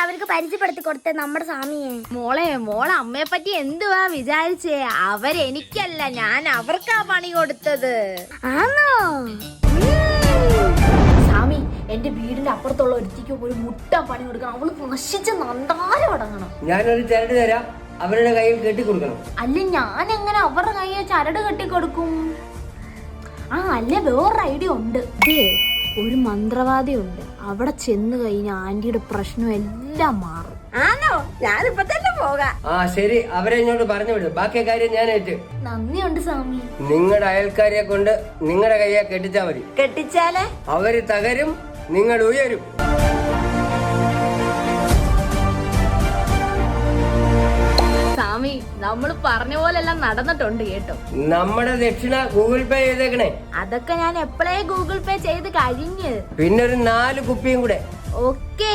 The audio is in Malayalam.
അവർക്ക് പരിചയപ്പെടുത്തി കൊടുത്തേ നമ്മുടെ സ്വാമിയെ. മോളെ അമ്മയെ പറ്റി എന്തുവാ വിചാരിച്ചേ? അവരെനിക്കല്ല, ഞാൻ അവർക്കാ പണി കൊടുത്തത്. ആണോ? സ്വാമി, എന്റെ വീടിന്റെ അപ്പുറത്തുള്ള ഒരുത്തിക്ക് ഒരു മുട്ട പണി കൊടുക്കണം. അവള് നശിച്ച് നന്നാരം അടങ്ങണം. ഞാനൊരു ചരട് തരാം, അവരുടെ കയ്യിൽ കെട്ടിക്കൊടുക്കണം. അല്ല, ഞാൻ എങ്ങനെ അവരുടെ കയ്യെ ചരട് കെട്ടിക്കൊടുക്കും? അല്ല, വേറൊരു ഐഡിയ ഉണ്ട്. ഒരു മന്ത്രവാദി ഉണ്ട്, അവിടെ ചെന്ന് കഴിഞ്ഞാൽ ആന്റിയുടെ പ്രശ്നം എല്ലാം മാറും. ആണോ? ഞാനിപ്പോ തന്നെ പോകാം. ശരി, അവരെ ഇങ്ങോട്ട് പറഞ്ഞു വിടും. ബാക്കി കാര്യം ഞാൻ ഏറ്റ്. നന്ദിയുണ്ട് സ്വാമി. നിങ്ങളുടെ അയൽക്കാരെ കൊണ്ട് നിങ്ങളുടെ കയ്യെ കെട്ടിച്ചാ മതി. കെട്ടിച്ചാലേ അവര് തകരും, നിങ്ങൾ ഉയരും. സ്വാമി, നമ്മൾ പറഞ്ഞ പോലെല്ലാം നടന്നിട്ടുണ്ട് കേട്ടോ. നമ്മുടെ ദക്ഷിണ ഗൂഗിൾ പേ ചെയ്തേക്കണേ. അതൊക്കെ ഞാൻ എപ്പോഴേ ഗൂഗിൾ പേ ചെയ്ത് കഴിഞ്ഞ്. പിന്നെ ഒരു 4 കുപ്പിയും കൂടെ. ഓക്കേ.